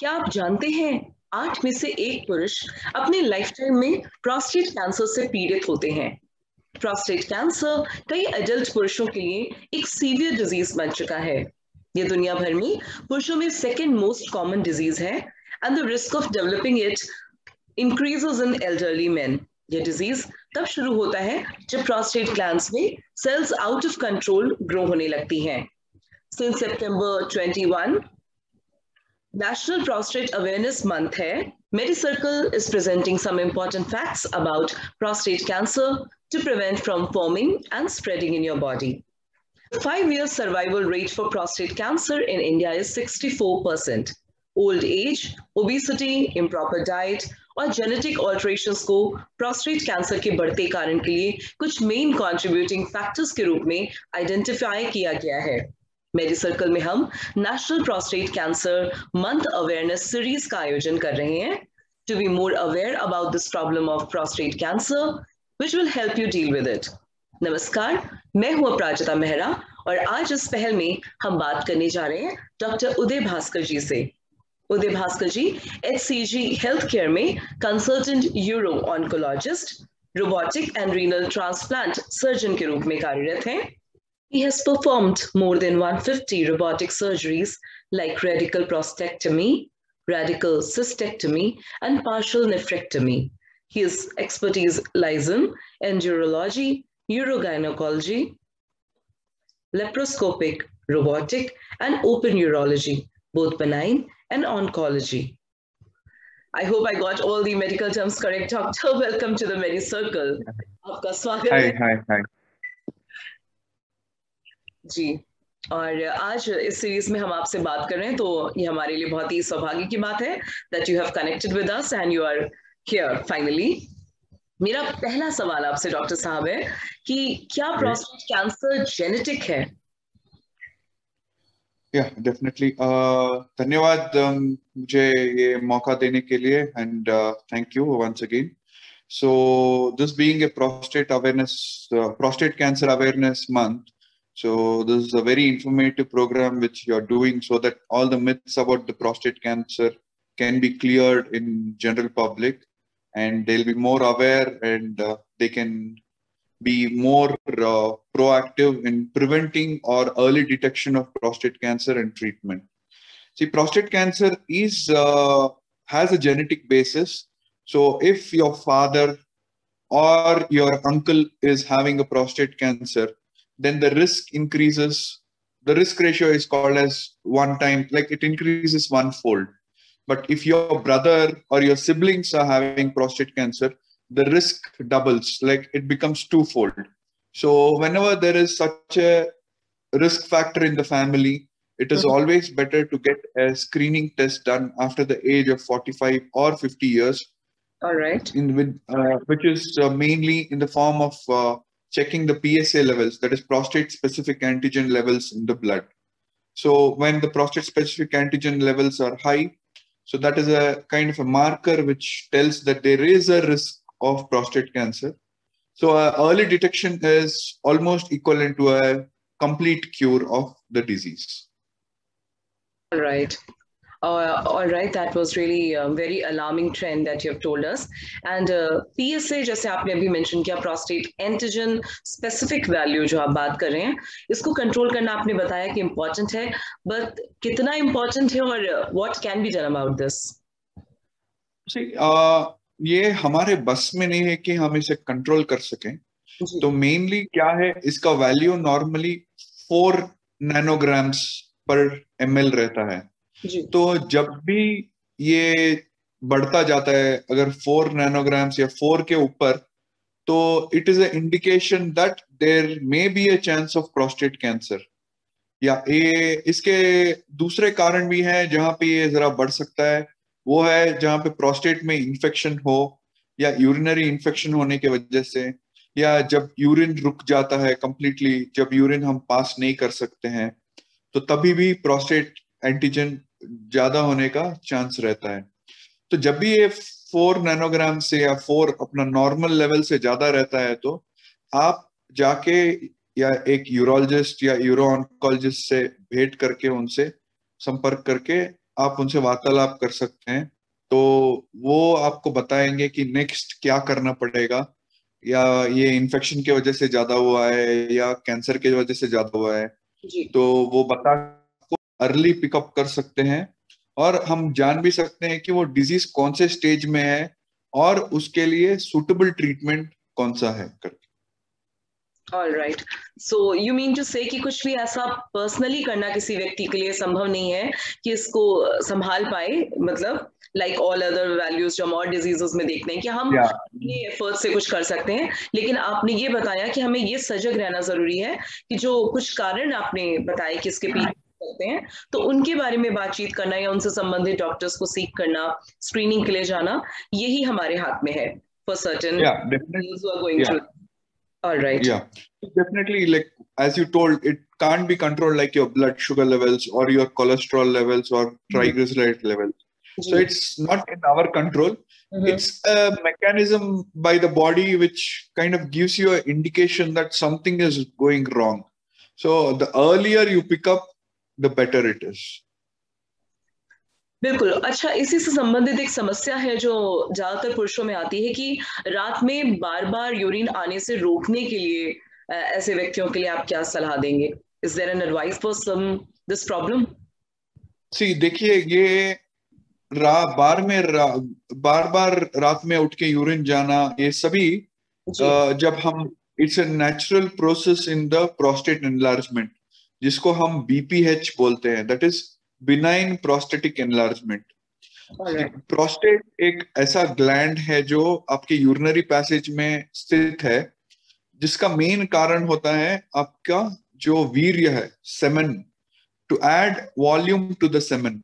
क्या आप जानते हैं 8 में से 1 पुरुष अपने लाइफ टाइम में प्रोस्टेट कैंसर से पीड़ित होते हैं। प्रोस्टेट कैंसर कई एडल्ट पुरुषों के लिए एक सीवियर डिजीज बन चुका है। ये दुनिया भर में पुरुषों में सेकेंड मोस्ट कॉमन डिजीज है and the risk of developing it increases in elderly men. ये डिजीज तब शुरू होता है जब प्रोस्टेट ग्लैंड्स में cells out of control grow होने लगती हैं। Since September 21 National Prostate Awareness Month है, MediCircle is presenting some important facts about prostate cancer to prevent from forming and spreading in your body. 5-year survival rate for prostate cancer in India is 64%. Old age, obesity, improper diet और genetic alterations को prostate cancer के बढ़ते कारण के लिए कुछ main contributing factors के रूप में identify किया गया है। मेडिसर्कल में हम national prostate cancer month awareness series का आयोजन कर रहे हैं to be more aware about this problem of prostate cancer which will help you deal with it. नमस्कार, मैं हूं अपराजिता मेहरा और आज इस पहल में हम बात करने जा रहे हैं डॉक्टर उदय भास्कर जी से। उदय भास्कर जी HCG हेल्थ केयर में consultant euro oncologist, robotic and renal transplant surgeon के रूप में कार्यरत हैं। He has performed more than 150 robotic surgeries like radical prostatectomy, radical cystectomy, and partial nephrectomy. His expertise lies in urology, urogynecology, laparoscopic, robotic, and open urology, both benign and oncology. I hope I got all the medical terms correct, doctor. Welcome to the MediCircle. आपका स्वागत है। Hi. जी, और आज इस series में हम आपसे बात कर रहे हैं तो ये हमारे लिए बहुत ही सौभाग्य की बात है that you have connected with us and you are here finally. मेरा पहला सवाल आपसे डॉक्टर साहब है कि क्या प्रोस्टेट कैंसर जेनेटिक है? Yeah, definitely. धन्यवाद मुझे ये मौका देने के लिए and thank you once again. So this being a prostate cancer awareness month, so this is a very informative program which you are doing so that all the myths about the prostate cancer can be cleared in general public and they'll be more aware and they can be more proactive in preventing or early detection of prostate cancer and treatment. See, prostate cancer has a genetic basis. So if your father or your uncle is having a prostate cancer, then the risk increases. The risk ratio is called as it increases 1-fold. But if your brother or your siblings are having prostate cancer, the risk doubles, like it becomes 2-fold. So whenever there is such a risk factor in the family, it is always better to get a screening test done after the age of 45 or 50 years. All right. Which is mainly in the form of checking the PSA levels, that is prostate-specific antigen levels in the blood. So when the prostate-specific antigen levels are high, so that is a kind of a marker which tells that there is a risk of prostate cancer. So early detection is almost equivalent to a complete cure of the disease. All right. All right, that was really a very alarming trend that you have told us. And PSA, जैसे आपने अभी mention किया, prostate antigen specific value जो आप बात कर रहे हैं, इसको control करना आपने बताया कि important है, but कितना important है और what can be done about this? See, ये हमारे बस में नहीं है कि हम इसे कंट्रोल कर सकें। तो मेनली क्या है, इसका वैल्यू नॉर्मली 4 नैनोग्राम्स पर ml रहता है। तो जब भी ये बढ़ता जाता है, अगर 4 नैनोग्राम्स या 4 के ऊपर, तो it is a indication that there may be a chance of prostate cancer. या ये इसके दूसरे कारण भी हैं जहां पे ये जरा बढ़ सकता है, वो है जहां पे प्रोस्टेट में इंफेक्शन हो या यूरिनरी इंफेक्शन होने की वजह से, या जब यूरिन रुक जाता है कंप्लीटली, जब यूरिन हम पास नहीं कर सकते हैं, तो तभी भी प्रोस्टेट एंटीजन ज्यादा होने का चांस रहता है। तो जब भी ये 4 नैनोग्राम से या 4 अपना नॉर्मल लेवल से ज्यादा रहता है, तो आप जाके या एक यूरोलॉजिस्ट या यूरो ऑन्कोलॉजिस्ट से भेंट करके, उनसे संपर्क करके आप उनसे वार्तालाप कर सकते हैं, तो वो आपको बताएंगे कि नेक्स्ट क्या करना पड़ेगा, या ये इन्फेक्शन की वजह से ज्यादा हुआ है या कैंसर की वजह से ज्यादा हुआ है, जी। तो वो बता को अर्ली पिकअप कर सकते हैं। और हम जान भी सकते हैं कि वो डिजीज कौन से स्टेज में है और उसके लिए सुटेबल ट्रीटमेंट कौन सा है करके। All right, so you mean to say कि कुछ भी ऐसा पर्सनली करना किसी व्यक्ति के लिए संभव नहीं है कि इसको संभाल पाए, मतलब लाइक ऑल अदर वैल्यूज जो हम और डिजीजेस में देखते हैं कि हम या अपने एफर्ट से कुछ कर सकते हैं, लेकिन आपने ये बताया कि हमें ये सजग रहना जरूरी है कि जो कुछ कारण आपने बताए कि इसके पीछे सकते हैं, तो उनके बारे में बातचीत करना या उनसे संबंधित डॉक्टर्स को सीख करना, स्क्रीनिंग के लिए जाना, यही हमारे हाथ में है फॉर सर्टेन या डेफिनेटली गोइंग या through. All right. Yeah, definitely. Like as you told, it can't be controlled like your blood sugar levels or your cholesterol levels or triglyceride levels. So जी। it's not in our control. Hmm. It's a mechanism by the body which kind of gives you an indication that something is going wrong. So the earlier you pick up, the better it is. बिल्कुल। अच्छा, इसी से संबंधित एक समस्या है जो ज्यादातर पुरुषों में आती है कि रात में बार बार यूरिन आने से रोकने के लिए ऐसे व्यक्तियों के लिए आप क्या सलाह देंगे? Is there an advice for some this problem? See, देखिए ये बार बार रात में उठ के यूरिन जाना, ये सभी जी। जब हम it's a natural process in the prostate enlargement, जिसको हम बीपीएच बोलते हैं, that is benign prostatic enlargement. Alright. Prostate एक ऐसा ग्लैंड है जो आपके यूरिनरी पैसेज में स्थित है, जिसका मेन कारण होता है आपका जो वीर्य है, semen, to add volume to the semen.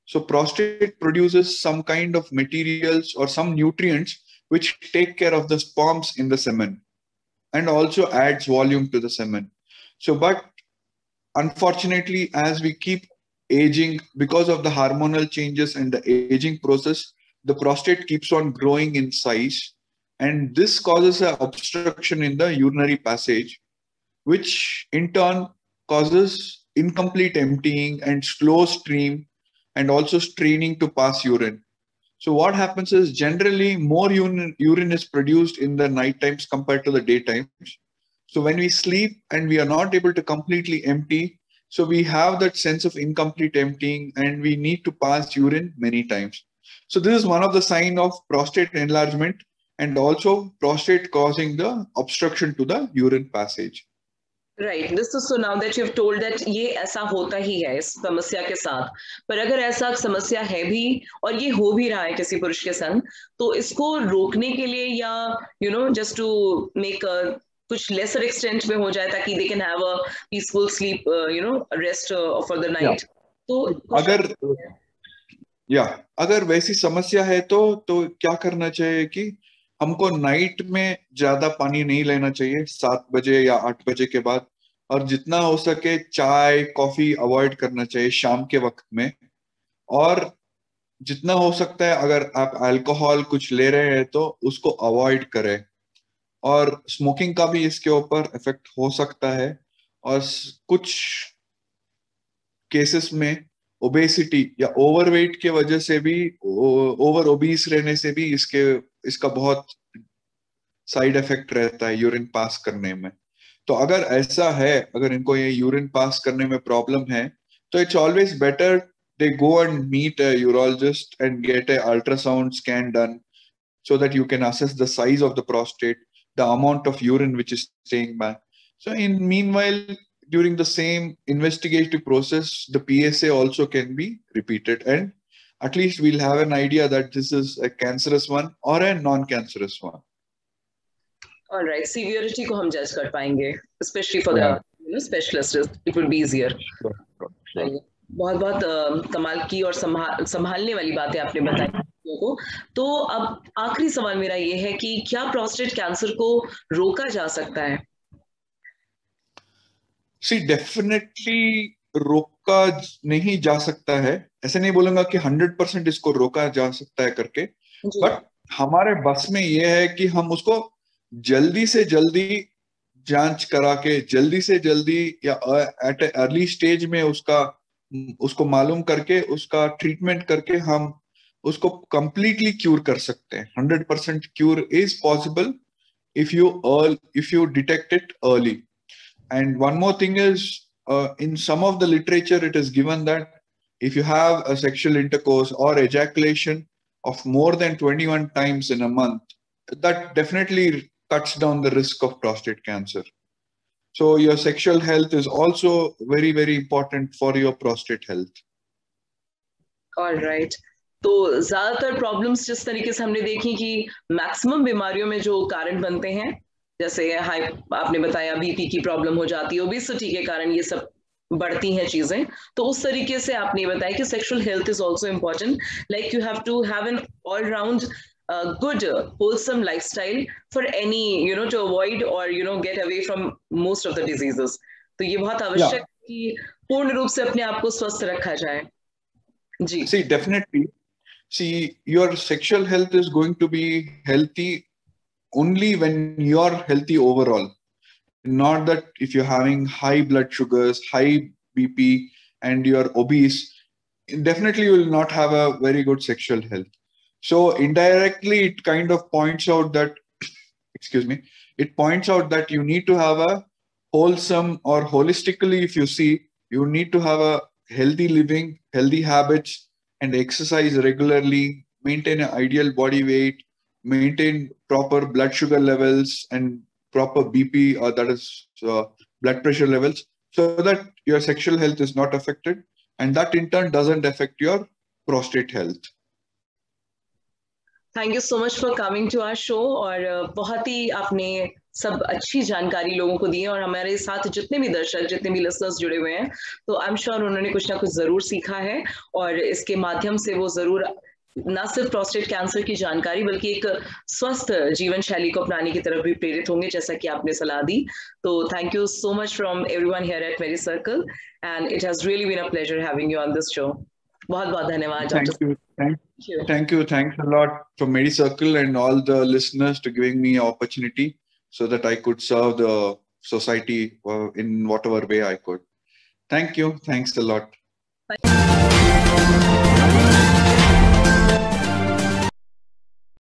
So prostate produces some kind of materials or some nutrients which take care of the sperms in the semen and also adds volume to the semen. So, but unfortunately, as we keep aging, because of the hormonal changes and the aging process, the prostate keeps on growing in size, and this causes an obstruction in the urinary passage, which in turn causes incomplete emptying and slow stream and also straining to pass urine. So what happens is generally more urine is produced in the night times compared to the daytimes. So when we sleep and we are not able to completely empty, so we have that sense of incomplete emptying and we need to pass urine many times. So this is one of the sign of prostate enlargement and also prostate causing the obstruction to the urine passage. Right, this is so now that you have told that ये ऐसा होता ही है इस समस्या के साथ, पर अगर ऐसा समस्या है भी और ये हो भी रहा है किसी पुरुष के संग, तो इसको रोकने के लिए या you know just to make कुछ लेसर एक्सटेंट में हो जाए ताकि they can have a peaceful sleep, you know rest for the night, तो अगर अगर वैसी समस्या है तो क्या करना चाहिए कि हमको नाइट में ज्यादा पानी नहीं लेना चाहिए 7 बजे या 8 बजे के बाद, और जितना हो सके चाय कॉफी अवॉइड करना चाहिए शाम के वक्त में। और जितना हो सकता है अगर आप अल्कोहल कुछ ले रहे हैं तो उसको अवॉइड करें। और स्मोकिंग का भी इसके ऊपर इफेक्ट हो सकता है, और कुछ केसेस में ओबेसिटी या ओवरवेट के वजह से भी, ओवर ओबीस रहने से भी इसका बहुत साइड इफेक्ट रहता है यूरिन पास करने में। तो अगर ऐसा है, अगर इनको ये यूरिन पास करने में प्रॉब्लम है, तो it's always better they go and meet a urologist and get a ultrasound scan done so that you can assess the size of the prostate, the amount of urine which is staying back. So in meanwhile, during the same investigative process, the PSA also can be repeated, and at least we'll have an idea that this is a cancerous one or a non-cancerous one. Alright, severity को हम जज कर पाएंगे, specially for the you know specialist, it will be easier. बहुत बहुत कमाल की और संभालने वाली बातें आपने बताई लोगों को। तो अब आखिरी सवाल मेरा ये है कि क्या प्रोस्टेट कैंसर को रोका जा सकता है? सी डेफिनेटली रोका नहीं जा सकता है, ऐसे नहीं बोलूंगा कि 100% इसको रोका जा सकता है करके, बट हमारे बस में ये है कि हम उसको जल्दी से जल्दी जांच करा के, जल्दी से जल्दी या एट अर्ली स्टेज में उसका उसको मालूम करके उसका ट्रीटमेंट करके हम उसको completely क्यूर कर सकते हैं. 100% cure is possible if you detect it early. And one more thing is, in some of the literature, it is given that if you have a sexual intercourse or ejaculation of more than 21 times in a month, that definitely cuts down the risk of prostate cancer. So your sexual health is also very, very important for your prostate health. All right. तो ज्यादातर problems जिस तरीके से हमने देखी कि maximum बीमारियों में जो कारण बनते हैं, जैसे हाई आपने बताया बीपी की प्रॉब्लम हो जाती है, ओबेसिटी के कारण ये सब बढ़ती हैं चीजें, तो उस तरीके से आपने बताया कि sexual health is also important, like you have to have an all round good wholesome lifestyle for any to avoid or get away from most of the diseases. तो ये बहुत आवश्यक है कि पूर्ण रूप से अपने आप को स्वस्थ रखा जाए. जी. See, definitely. See, your sexual health is going to be healthy only when you're healthy overall. Not that if you're having high blood sugars, high BP, and you're obese, definitely you will not have a very good sexual health. So indirectly, it kind of points out that, it points out that you need to have a wholesome, or holistically, if you see, you need to have a healthy living, healthy habits, and exercise regularly, maintain an ideal body weight, maintain proper blood sugar levels and proper BP, or that is blood pressure levels, so that your sexual health is not affected, and that in turn doesn't affect your prostate health. Thank you so much for coming to our show. और बहुत ही आपने सब अच्छी जानकारी लोगों को दी है, और हमारे साथ जितने भी दर्शक, जितने भी लिसनर्स जुड़े हुए हैं, तो आई एम श्योर उन्होंने कुछ ना कुछ जरूर सीखा है, और इसके माध्यम से वो जरूर न सिर्फ प्रोस्टेट कैंसर की जानकारी बल्कि एक स्वस्थ जीवन शैली को अपनाने की तरफ भी प्रेरित होंगे, जैसा कि आपने सलाह दी. तो thank you so much from everyone here at मेरी circle, and it has really been a pleasure having you on this show. बहुत बहुत धन्यवाद doctor. Thank you. Thanks a lot from MediCircle and all the listeners to giving me an opportunity so that I could serve the society in whatever way I could. Thank you. Thanks a lot.